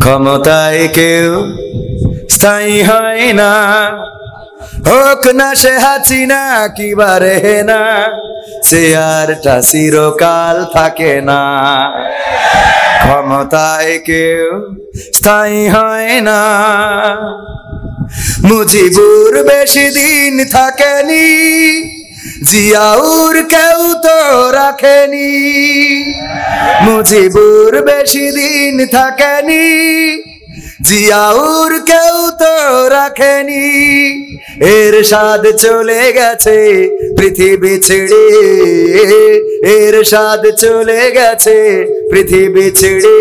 ক্ষমতায় কেউ স্থায়ী হয় না, হোক না সে হাসিনা কিবা রেহেনা, চেয়ারটা চিরকাল থাকে না। ক্ষমতায় কেউ স্থায়ী হয় না। মুজিবুর বেশি দিন থাকেনি, জিয়াউর কেউ তো রাখেনি। মুজিবুর বেশি দিন থাকেনি, জিয়াউর কেউ তো রাখেনি। এরশাদ চলে গেছে পৃথিবী ছেড়ে, এরশাদ চলে গেছে পৃথিবী ছেড়ে,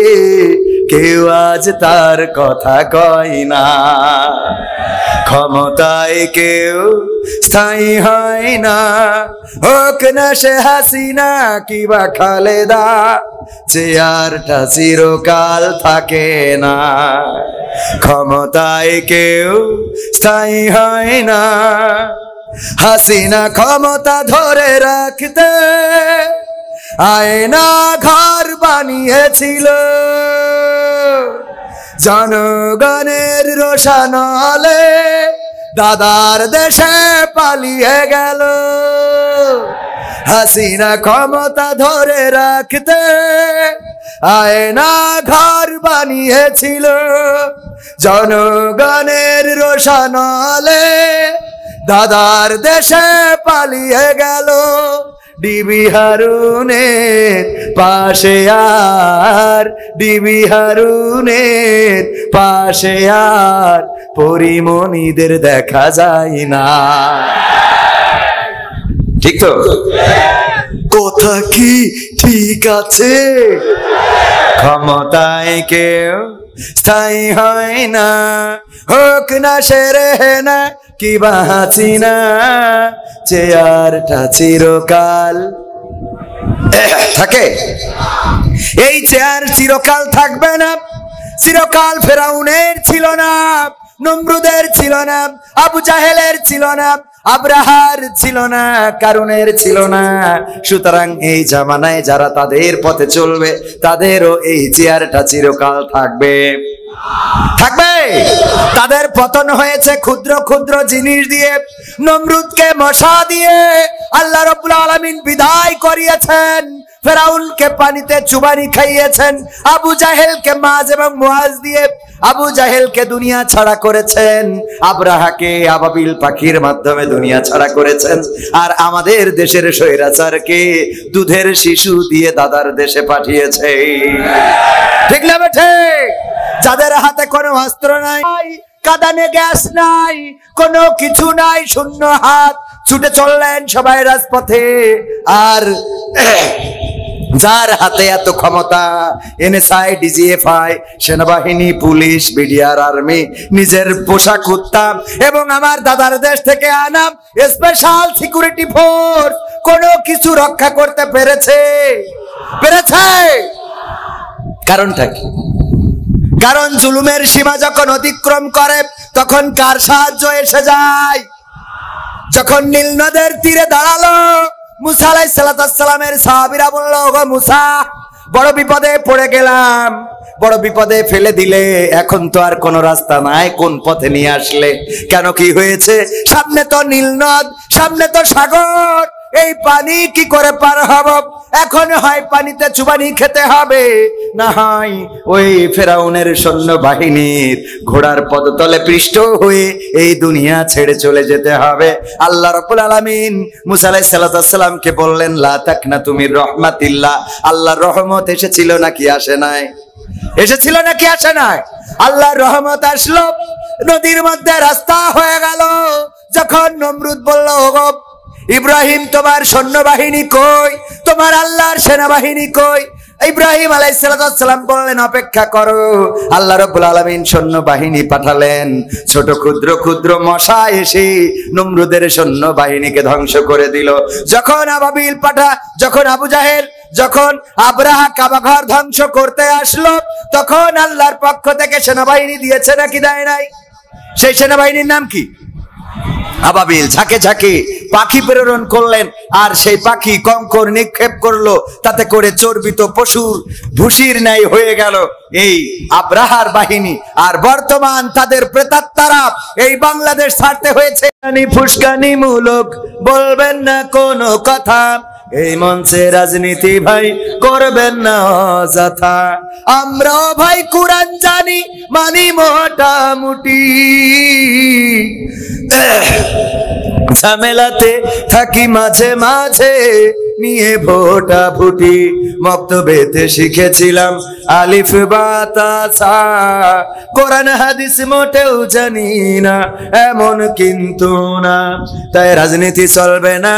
কেউ আজ তার কথা কয় না। ক্ষমতায় কেউ স্থায়ী হয় না, হোক না সে হাসিনা কিবা খালেদা, চেয়ারটা চিরকাল থাকে না। ক্ষমতায় কেউ স্থায়ী হয় না। হাসিনা ক্ষমতা ধরে রাখতে আয়না ঘর বানিয়েছিল, জনগণের রোশানলে দাদার দেশে পালিয়ে গেল। হাসিনা ক্ষমতা ধরে রাখতে আয়না ঘর বানিয়েছিল, জনগণের রোশানলে দাদার দেশে পালিয়ে গেল। ডিবি হারুনের পাশে আর, ডিবি হারুনের পাশে আর পরিমণিদের দেখা যায় না। ঠিক তো? কথা কি ঠিক আছে? ক্ষমতায় কেউ স্থায়ী হয় না, হোক না সে রেহেনা কিবা হাসিনা, চেয়ারটা চিরকাল থাকে। এই চেয়ার চিরকাল থাকবে না। চিরকাল ফেরাউনের ছিল না, নমরুদের ছিল না, আবু জাহেলের ছিল না, আব্রাহার ছিল না, কারুনের ছিল না। সুতরাং এই জামানায় যারা তাদের পথে চলবে তাদেরও এই চেয়ারটা চিরকাল থাকবে, থাকবে। তাদের পতন হয়েছে ক্ষুদ্র ক্ষুদ্র জিনিস দিয়ে, নমরুদকে মশা দিয়ে আল্লাহ রাব্বুল আলামিন বিদায় করিয়েছেন, ফেরাউনকে পানিতে চুবানি খাইয়েছেন, আবু জাহেলকে মাছ এবং মুয়াজ দিয়ে আবু জাহেলকে দুনিয়া ছাড়া করেছেন, আব্রাহাকে আবাবিল পাখির মাধ্যমে দুনিয়া ছাড়া করেছেন, আর আমাদের দেশের স্বৈরাচারকে দুধের শিশু দিয়ে দাদার দেশে পাঠিয়েছে। ঠিক না বেঠে? যাদের হাতে কোনো অস্ত্র নাই, কাঁদানে গ্যাস নাই, কোনো কিছু নাই, শূন্য হাত ছুটে চললেন সবাই রাজপথে। আর যার হাতে এত ক্ষমতা, এনএসআই, ডিজিএফআই, সেনাবাহিনী, পুলিশ, বিডিআর, আর্মি, নিজের পোশাক উত্তাম এবং আমার দাদার দেশ থেকে আনা স্পেশাল সিকিউরিটি ফোর্স কোনো কিছু রক্ষা করতে পেরেছে? পেরেছে? কারণটা কি? কারণ জুলুমের সীমা যখন অতিক্রম করে তখন কার সাহায্য এসে যায়? যখন নীল নদের তীরে দাঁড়ালো মুসা আলাইহিস সালামের সাহাবীরা বলল, ওগো মুসা, বড় বিপদে পড়ে গেলাম, বড় বিপদে ফেলে দিলে, এখন তো আর কোনো রাস্তা নাই, কোন পথে নিয়ে আসলে? কেন, কি হয়েছে? সামনে তো নীল নদ, সামনে তো সাগর, এই পানি কি করে পার হব? এখন হয় পানিতে চুবানি খেতে হবে, না হয় ওই ফেরাউনের সৈন্য বাহিনীর ঘোড়ার পদতলে পৃষ্ঠ হয়ে এই দুনিয়া ছেড়ে চলে যেতে হবে। আল্লাহ রাব্বুল আলামিন মুসা আলাইহিস সালামকে বললেন, লা তাকনাতু মির রাহমাতিল্লাহ। আল্লাহর রহমত এসেছিল নাকি আসে নাই? এসেছিল নাকি আসে নাই? আল্লাহর রহমত আসলো, নদীর মধ্যে রাস্তা হয়ে গেল। যখন নমরুদ বলল, ওগো ইব্রাহিম, তোমার সৈন্যবাহিনী কই? তোমার আল্লাহর সেনাবাহিনী কই? ইব্রাহিম আলাইহিস সালাম বললেন, অপেক্ষা করো। আল্লাহ রাব্বুল আলামিন সৈন্যবাহিনী পাঠালেন, ছোট ক্ষুদ্র ক্ষুদ্র মশা এসে নমরুদের সৈন্যবাহিনীকে ধ্বংস করে দিল। যখন আবাবিল পাঠা, যখন আবু জাহেল, যখন আব্রাহা কাবাঘর ধ্বংস করতে আসলো, তখন আল্লাহর পক্ষ থেকে সেনাবাহিনী দিয়েছে নাকি দেয় নাই? সেই সেনাবাহিনীর নাম কি? আবাবিল ঝাঁকে ঝাঁকে পাখি প্রেরণ করলেন, আর সেই পাখি কঙ্কর নিক্ষেপ করলো, তাতে করে চর্বিত পশুর ভুসির ন্যায় হয়ে গেল এই আব্রাহার বাহিনী। আর বর্তমান তাদের প্রেতাত্মারা এই বাংলাদেশ ছাড়তে হয়েছে। ফুসকানি মূলক বলবেন না কোনো কথা, এই মঞ্চে রাজনীতি ভাই করবেন না অযথা। আমরাও ভাই কুরআন জানি, মানি মোটামুটি, ঝামেলাতে থাকি মাঝে মাঝে নিয়ে ভোটা ভুটি। মক্তবেতে শিখেছিলাম আলিফ বা তা সা, কোরআন হাদিস মোটেও জানি না এমন কিন্তু না। তাই রাজনীতি চলবে না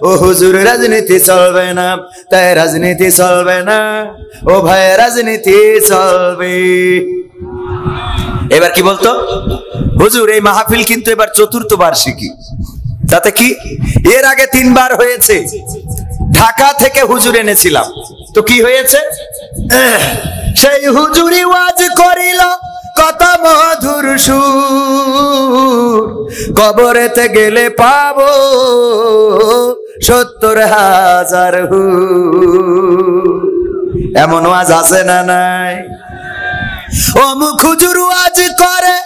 ও হুজুর, রাজনীতি চলবে না, তাই রাজনীতি চলবে না ও ভাই, রাজনীতি চলবে। এবার কি বলতো হুজুর, এই মাহফিল কিন্তু এবার 4র্থ বার্ষিকী, তাতে কি এর আগে 3 বার হয়েছে। ঢাকা থেকে হুজুর এনেছিলাম, তো কি হয়েছে? সেই হুজুরি ওয়াজ করিল কত মধুর সুর, কবরেতে গেলে পাবো 70,000 হুর। এমন ওয়াজ আছে না নাই? অমুক হুজুর ওয়াজ করে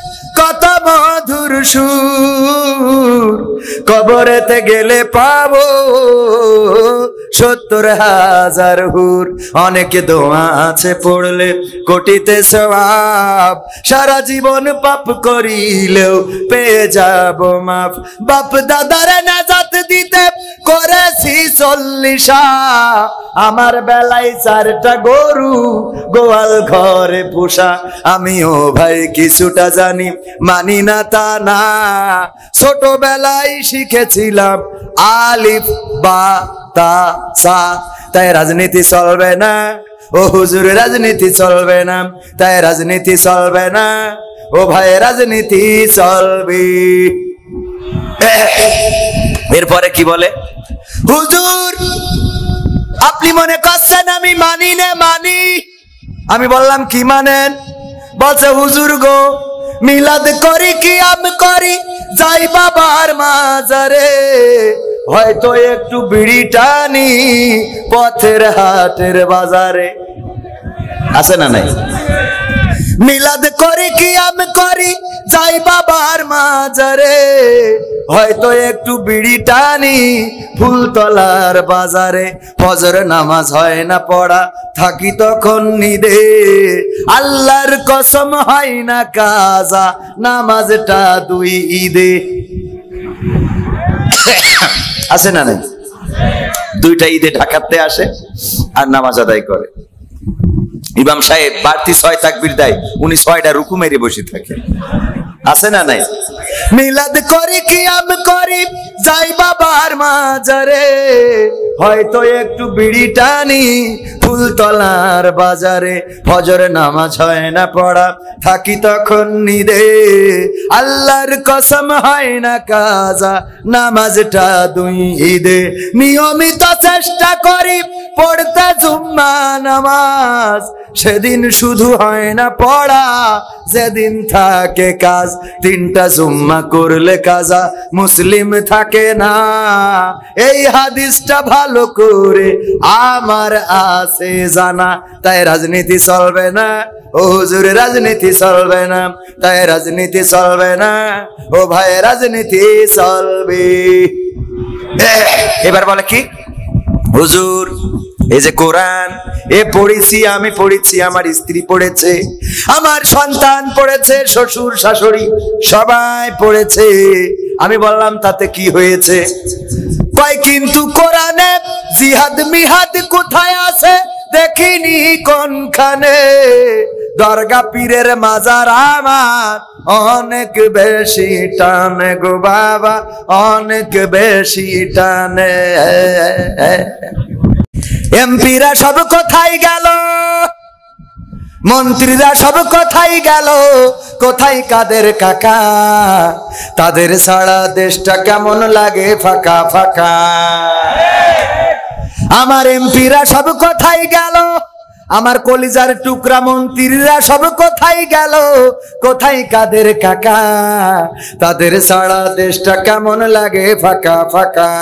কত মধুর সুর, কবরেতে গেলে পাবো 70,000 হুর। অনেকে দোয়া আছে পড়লে কোটিতে সওয়াব, সারা জীবন পাপ করিলেও পেয়ে যাব মাফ। বাপ দাদার নাজাত দিতে করেছি 40, আমার বেলায় 4টা গরু গোয়াল ঘরে পোষা। আমিও ভাই কিছুটা জানি, মানি না তা না, ছোটবেলায় শিখেছিলাম আলিফ বা তা সা। তাই রাজনীতি চলবে না ও হুজুর, রাজনীতি চলবে না, তাই রাজনীতি চলবে না ও ভাই, রাজনীতি চলবে। এরপরে কি বলে হুজুর, আপনি মনে করছেন আমি মানি না? মানি। আমি বললাম কি মানেন? বলছে হুজুর গো, মিলাদ করি কি আমি করি, যাই বাবার মাজারে, হয়তো একটু বিড়ি টানি পথের হাটের বাজারে। আছে না নাই? মিলাদ করি কি আমি করি, যাই বাবার মাজারে, হয়তো একটু বিড়ি টানি ফুলতলার বাজারে। ফজর নামাজ হয় না পড়া, থাকি তখন নিদে, আল্লাহর কসম হয় না কাজা, নামাজটা 2 ঈদে। আছে না নাই? 2টা ঈদে ঢাকাতে আসে আর নামাজ আদায় করে। ইমাম সাহেব বাড়তি 6 তাকবীর দেয়, উনি 6টা রুকু মেরে বসে থাকে। আছে না নাই? মিলাদ করি কি আমি করি, যাই বাবার মাজারে, হয়তো একটু বিড়ি টানি ফুলতলার বাজারে। ফজর নামাজ হয় না পড়া, থাকি তখন নিদে, আল্লাহর কসম হয় না কাজা, নামাজটা 2 ঈদে। নিয়মিত চেষ্টা করি পড়তে জুম্মা নামাজ, সেদিন শুধু হয় না পড়া, যেদিন থাকে কাজ। 3টা জুম্মা করলে কাজা, মুসলিম থাকে না, এই হাদিসটা ভালো করে আমার আছে জানা। তাই রাজনীতি চলবে না ও হুজুর, রাজনীতি চলবে না, তাই রাজনীতি চলবে না ও ভাই, রাজনীতি চলবে। এবার বলে কি হুজুর, এই যে কোরআন এ পড়েছি, আমি পড়েছি, আমার স্ত্রী পড়েছে, আমার সন্তান পড়েছে, শ্বশুর শাশুড়ি সবাই পড়েছে। আমি বললাম তাতে কি হয়েছে? কয় কিন্তু কোরআনে জিহাদ মিহাদ কোথায় আছে দেখিনি কোনখানে, দরগা পীরের মাজার আমার অনেক বেশি টানে গো বাবা, অনেক বেশি টানে। এমপিরা সব কোথায় গেল, মন্ত্রীরা সব কোথায় গেল, কোথায় কাদের কাকা, তাদের ছাড়া দেশটা কেমন লাগে ফাঁকা ফাঁকা। আমার এমপিরা সব কোথায় গেল, আমার কলিজার টুকরা মন্ত্রীরা সব কোথায় গেল, কোথায় কাদের কাকা? তাদের সারা দেশটা কেমন লাগে ফাঁকা ফাঁকা,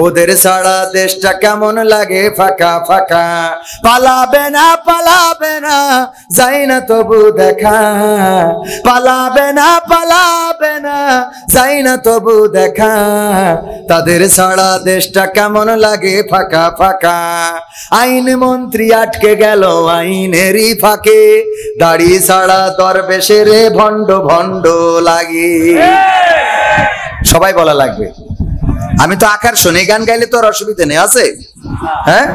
ওদের সারা দেশটা কেমন লাগে ফাঁকা ফাঁকা। পালাবে না পালাবে না যাই না তবু দেখা, পালাবে না পালাবে না যাই না তবু দেখা, তাদের সারা দেশটা কেমন লাগে ফাঁকা ফাঁকা। আইন মন্ত্রী আটকে গেল আইনেরই ফাঁকে, দাড়ি ছাড়া দরবেশের ভণ্ড ভণ্ড লাগে। সবাই বলা লাগবে, আমি তো আকার শুনে গান গাইলে তোর অসুবিধা নেই আছে, হ্যাঁ?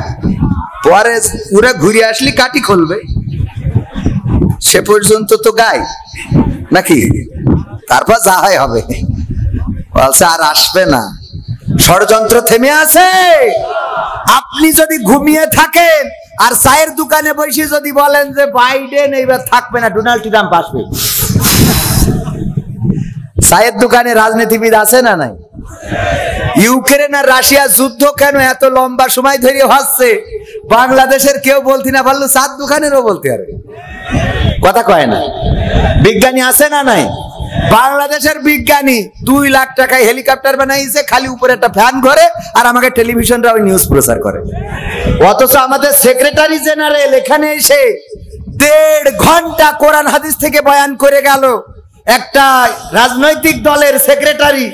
পরে ওরা ঘুরে আসলি কাটি খুলবে, সে পর্যন্ত তো গাই নাকি, তারপর যা হয় হবে। বলছে আর আসবে না, ষড়যন্ত্র থেমে আছে। আপনি যদি ঘুমিয়ে থাকেন আর চায়ের দোকানে বসে যদি বলেন যে বাইডেন এইবার থাকবে না, ডোনাল্ড ট্রাম্প আসবে, চায়ের দোকানে রাজনীতিবিদ আছে না নাই? ইউক্রেন আর রাশিয়া যুদ্ধ কেন এত লম্বা সময় ধরে হচ্ছে, বাংলাদেশের কেউ বলতে না পারলো চার দোকানেরও বলতে পারবে, কথা কয় না। বিজ্ঞানী আছে না নাই? বাংলাদেশের বিজ্ঞানী 2 লাখ টাকায় হেলিকপ্টার বানাইছে, খালি উপরে একটা ফ্যান ঘরে, আর আমাকে টেলিভিশনরা ওই নিউজ প্রচার করে। অথচ আমাদের সেক্রেটারি জেনারেল এখানে এসে 1.5 ঘন্টা কোরআন হাদিস থেকে বয়ান করে গেল। একটা রাজনৈতিক দলের সেক্রেটারি,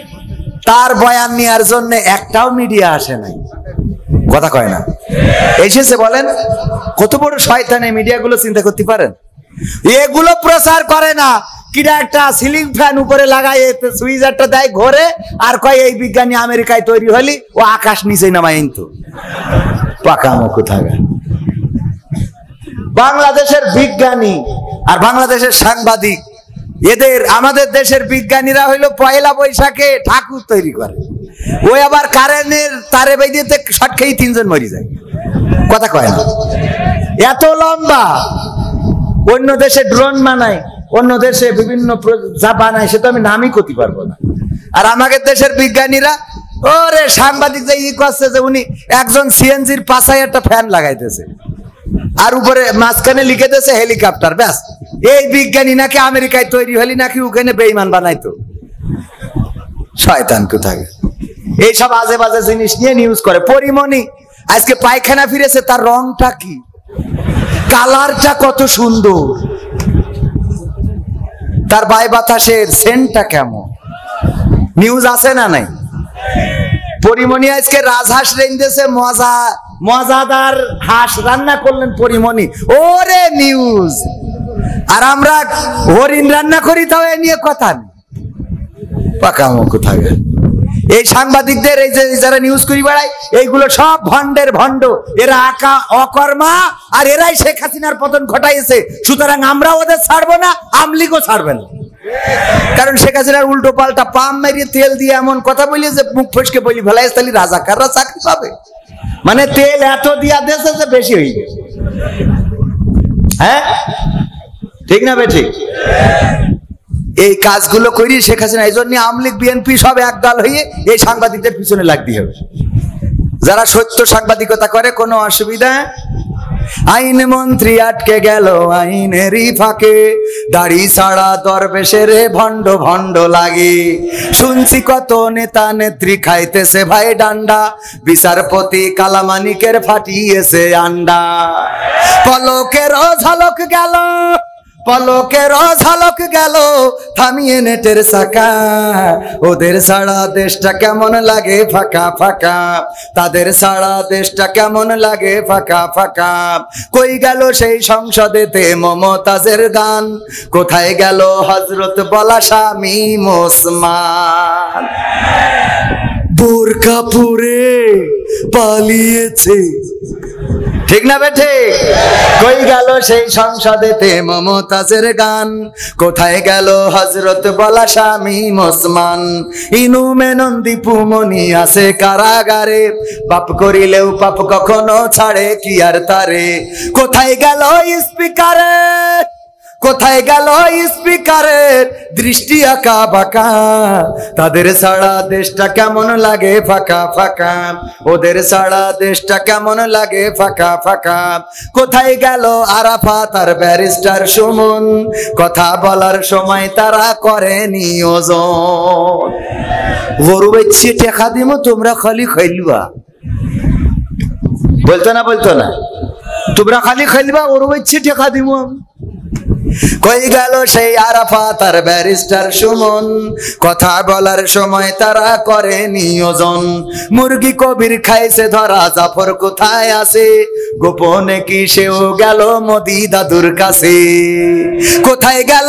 তার বয়ান নেওয়ার জন্য একটাও মিডিয়া আসে নাই, কথা কয় না। এসেছে বলেন, কত বড় শয়তান এই মিডিয়াগুলো, চিন্তা করতে পারেন? এগুলো প্রচার করে না, কিরা একটা সিলিং ফ্যান উপরে লাগাই সুইচ একটা দেয় ঘরে, আর কয় এই বিজ্ঞানী আমেরিকায় তৈরি হলি, ও আকাশ নিচে নামাই তো পাকা মুখ থাকে। বাংলাদেশের বিজ্ঞানী আর বাংলাদেশের সাংবাদিক, এদের আমাদের দেশের বিজ্ঞানীরা হইলো পয়লা বৈশাখে ঠাকুর তৈরি করে, ওই আবার কারেন্টের তারে বেঁধে শর্ট খেয়ে 3 জন মরে যায়, কথা কয় না। এত লম্বা, অন্য দেশে ড্রোন বানায়, অন্য দেশে বিভিন্ন যা বানায়, সে তো আমি নামই করতে পারবো না। আর আমাদের দেশের বিজ্ঞানীরা, ওরে সাংবাদিক যে ই করছে যে উনি একজন সিএনজির পাশায় একটা ফ্যান লাগাইতেছে, আর উপরে মাঝখানে লিখে দিয়েছে হেলিকপ্টার, ব্যাস। এই বিজ্ঞানী নাকি আমেরিকায় তৈরি হলি, নাকি ওখানে বেঈমান বানাইতো, শয়তান কোথায়। এইসব আজে বাজে জিনিস নিয়ে নিউজ করে। পরিমণি আজকে পায়খানা ফিরেছে, তার রংটা কি, কালারটা কত সুন্দর, তার বাই বাতাসের সেন্টটা কেমন, নিউজ আছে না নাই? পরিমণি আজকে রাজহাঁস রেঁধেছে, মজাদার হাঁস রান্না করলেন পরিমণি, ওরে নিউজ। আর আমরা হরিণ রান্না করি, তাও এ নিয়ে কথা নেই, পাকা মুখ থাকে। এই সাংবাদিকদের, এই যে যারা নিউজ করি বেড়ায়, এইগুলো সব ভণ্ডের ভণ্ড, এরা আকা অকর্মা, আর এরাই শেখ হাসিনার পতন ঘটাইছে। সুতরাং আমরা ওদের ছাড়বো না, আমলিগও ছাড়বে না। কারণ শেখ হাসিনার উল্টো পাল্টা পাম মেরিয়ে তেল দিয়ে এমন কথা বলি যে মুখ ফসকে বলি ফেলাই, তাহলে রাজাকাররা চাকরি পাবে। মানে তেল এত দিয়া দেশে যে বেশি হয়ে গেছে, হ্যাঁ ঠিক না বেঠিক? এই কাজগুলো করি শেখ হাসিনা, এই জন্য আওয়ামী লীগ বিএনপি সব একদল হয়ে এই সাংবাদিকদের পিছনে লাগতে হবে। যারা সত্য সাংবাদিকতা করে কোনো অসুবিধা। আইন মন্ত্রী আটকে গেল আইনেরই ফাঁকে, দাড়ি ছাড়া দরবেশের ভণ্ড ভণ্ড লাগে। শুনছি কত নেতা নেত্রী খাইতেছে ভাই ডান্ডা, বিচারপতি কালামানিকের ফাটিয়েছে আন্ডা। পলকের ঝলক গেল, পলকের ঝলক গেল থামিয়ে নেটের চাকা, ওদের সারা দেশটা কেমন লাগে ফাঁকা ফাঁকা, তাদের সারা দেশটা কেমন লাগে ফাঁকা ফাঁকা। কই গেল সেই সংসদেতে মমতাজের গান, কোথায় গেল হযরত বলা শামীম ওসমান। বোরকা পরে পালিয়েছে, ঠিক না বেঠে? কই গেল সেই সংসদেতে মমতাজের গান, কোথায় গেল হযরত বলা শামীম ওসমান। ইনু মেনন দীপু মনি আছে কারাগারে, পাপ করিলেও পাপ কখনো ছাড়ে কি আর তারে। কোথায় গেল স্পিকারে, কোথায় গেল স্পিকারের দৃষ্টি আঁকা বাঁকা, তাদের ছাড়া দেশটা কেমন লাগে ফাঁকা ফাঁকা, ওদের ছাড়া দেশটা কেমন লাগে ফাঁকা ফাঁকা। কোথায় গেল আরাফাত আর ব্যারিস্টার সুমন, কথা বলার সময় তারা করে নিয়োজন। গরু বেচছে টেকা দিমো তোমরা খালি খাইলবা, বলতো না বলতো না, তোমরা খালি খাইলবা গরু বেচছে টেকা দিমো। কই গেল সেই আরাফাত আর ব্যারিস্টার সুমন, কথা বলার সময় তারা করে নিয়োজন। মুরগি কবির খাইছে ধরা, জাফর কোথায় আছে, গোপনে কি সেও গেল মোদি দাদুর কাছে। কোথায় গেল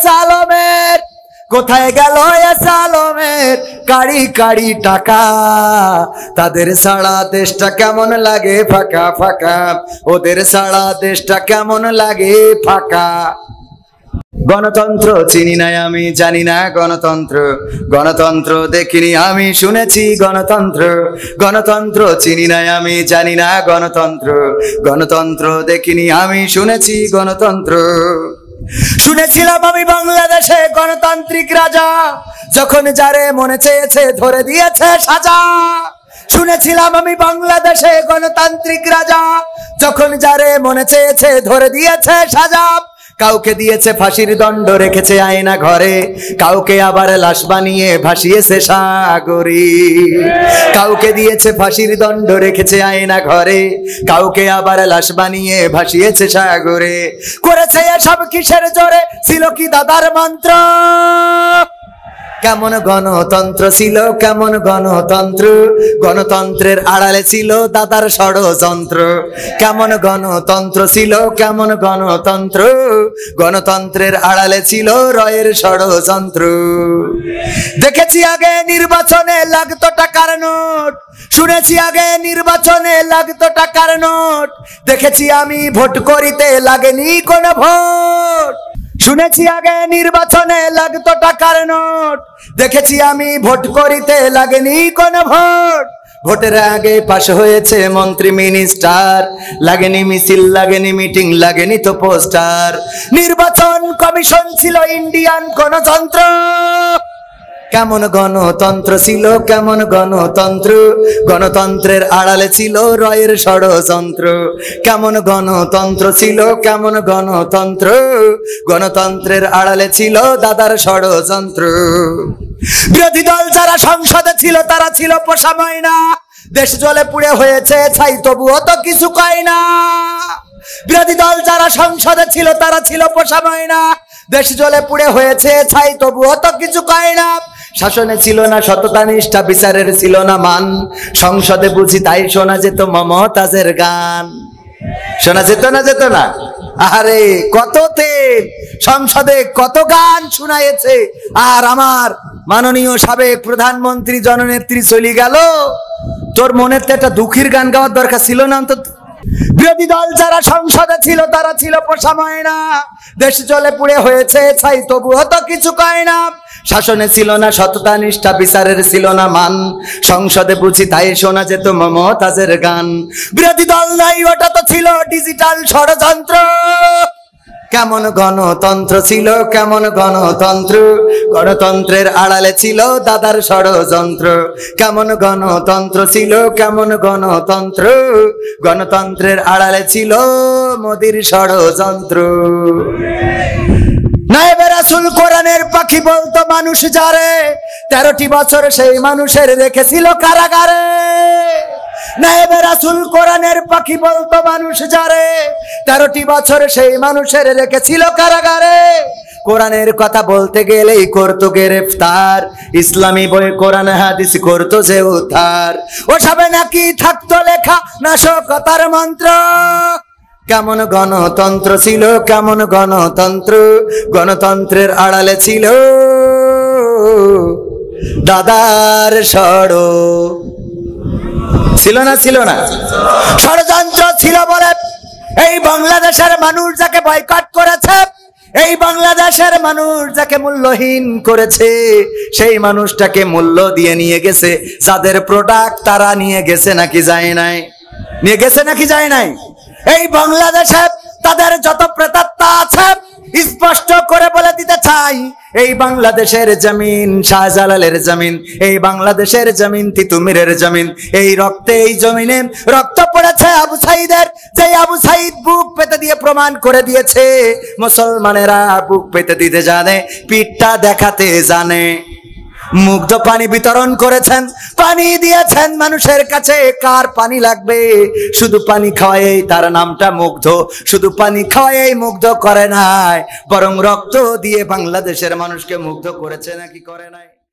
সালমের, কোথায় গেল সালমের কাড়ি কাড়ি টাকা, তাদের ছাড়া দেশটা কেমন লাগে ফাঁকা ফাঁকা, ওদের ছাড়া দেশটা কেমন লাগে ফাঁকা। গণতন্ত্র চিনি নাই আমি জানি না গণতন্ত্র, গণতন্ত্র দেখিনি আমি শুনেছি গণতন্ত্র, গণতন্ত্র চিনি নাই আমি জানি না গণতন্ত্র, গণতন্ত্র দেখিনি আমি শুনেছি গণতন্ত্র। শুনেছিলাম আমি বাংলাদেশে গণতান্ত্রিক রাজা, যখন যারে মনে চেয়েছে ধরে দিয়েছে সাজা। শুনেছিলাম আমি বাংলাদেশে গণতান্ত্রিক রাজা, যখন যারে মনে চেয়েছে ধরে দিয়েছে সাজা। কাউকে দিয়েছে ফাঁসির দণ্ড রেখেছে আয়না ঘরে, কাউকে আবার লাশ বানিয়ে ভাসিয়েছে সাগরে। কাউকে দিয়েছে ফাঁসির দণ্ড রেখেছে আয়না ঘরে, কাউকে আবার লাশ বানিয়ে ভাসিয়েছে সাগরে। করেছে এসব কিসের জোরে, ছিল কি দাদার মন্ত্র? কেমন গণতন্ত্র ছিল, কেমন গণতন্ত্র, গণতন্ত্রের আড়ালে ছিল দাদার ষড়যন্ত্র। কেমন গণতন্ত্র ছিল, কেমন গণতন্ত্র, গণতন্ত্রের আড়ালে ছিল রয়ের ষড়যন্ত্র। দেখেছি আগে নির্বাচনে লাগতো টাকার নোট, শুনেছি আগে নির্বাচনে লাগতো টাকার নোট, দেখেছি আমি ভোট করিতে লাগেনি কোনো ভোট। শুনেছি আগে নির্বাচনে লাগতো টাকার নোট, দেখেছি আমি ভোট করিতে লাগেনি কোনো ভোট। ভোটের আগে পাশ হয়েছে মন্ত্রী মিনিস্টার, লাগেনি মিছিল লাগেনি মিটিং লাগেনি তো পোস্টার। নির্বাচন কমিশন ছিল ইন্ডিয়ান গণতন্ত্র। কেমন গণতন্ত্র ছিল, কেমন গণতন্ত্র, গণতন্ত্রের আড়ালে ছিল রয়ের ষড়যন্ত্র। কেমন গণতন্ত্র ছিল, কেমন গণতন্ত্র, গণতন্ত্রের আড়ালে ছিল দাদার ষড়যন্ত্র। বিরোধী দল যারা সংসদে ছিল তারা ছিল পোষা ময়না, দেশ জলে পুড়ে হয়েছে ছাই তবুও তো কিছু কয় না। বিরোধী দল যারা সংসদে ছিল তারা ছিল পোষা ময়না, দেশ জলে পুড়ে হয়েছে ছাই তবুও তো কিছু কয় না। শাসনে ছিল না সততা নিষ্ঠা, বিচারের ছিল না মান, সংসদে বুঝি তাই শোনা যেত মমতাজের গান। শোনা যেত না, যেত না? আরে কত তেল, সংসদে কত গান শোনায়েছে। আর আমার মাননীয় সাবেক প্রধানমন্ত্রী জননেত্রী চলে গেল, তোর মনের তো একটা দুঃখের গান গাওয়ার দরকার ছিল না অন্তত? বিরোধী দল যারা সংসদে ছিল তারা ছিল পোষা ময়না, দেশ জলে পুড়ে হয়েছে ছাই তবুও তো কিছু কয় না। শাসনে ছিল না সততা নিষ্ঠা, বিচারের ছিল না মান, সংসদে বুঝি তাই শোনা যেত মমতাজের গান। বিরোধী দল নাই, ওটা তো ছিল ডিজিটাল ষড়যন্ত্র। কেমন গণতন্ত্র ছিল, কেমন গণতন্ত্র, গণতন্ত্রের আড়ালে ছিল দাদার ষড়যন্ত্র। কেমন গণতন্ত্র ছিল, কেমন গণতন্ত্র, গণতন্ত্রের আড়ালে ছিল মোদির ষড়যন্ত্র। নায়েবে রাসূল কোরআনের পাখি বলতো মানুষ যারে, 13টি বছর সেই মানুষের রেখেছিল কারাগারে। নায়েবে রাসূল কোরআনের পাখি বলতো মানুষ যারে, 13টি বছর সেই মানুষের রেখেছিল কারাগারে। কোরআনের কথা বলতে গেলেই করতো গ্রেফতার, ইসলামী বই কোরআন হাদিস করতো যে উদ্ধার। ওসবে নাকি থাকতো লেখা নাশকতার মন্ত্র। কেমন গণতন্ত্র ছিল, কেমন গণতন্ত্র, গণতন্ত্রের আড়ালে ছিল দাদার ষড়। ছিল না, ছিল না? ষড়যন্ত্র ছিল বলে এই বাংলাদেশের মানুষ যাকে বয়কট করেছে, এই বাংলাদেশের মানুষ যাকে মূল্যহীন করেছে, সেই মানুষটাকে মূল্য দিয়ে নিয়ে গেছে যাদের প্রোডাক্ট, তারা নিয়ে গেছে নাকি যায় নাই? নিয়ে গেছে নাকি যায় নাই? এই বাংলাদেশে তাদের যত প্রেতাত্মা আছে স্পষ্ট করে বলে দিতে চাই, এই বাংলাদেশের জমিন শাহজালালের জমিন, এই বাংলাদেশের জমিন তিতুমিরের জমিন, এই রক্তে এই জমিনে রক্ত পড়েছে আবু সাইদের, যে আবু সাইদ বুক পেতে দিয়ে প্রমাণ করে দিয়েছে মুসলমানেরা বুক পেতে দিতে জানে, পিঠটা দেখাতে জানে। মুগ্ধ পানি বিতরণ করেছেন, পানি দিয়েছেন মানুষের কাছে। কার পানি লাগবে? শুধু পানি খাওয়াই তার নামটা মুগ্ধ, শুধু পানি খাওয়াই মুগ্ধ করে নাই, বরং রক্ত দিয়ে বাংলাদেশের মানুষকে মুগ্ধ করেছে নাকি করে নাই?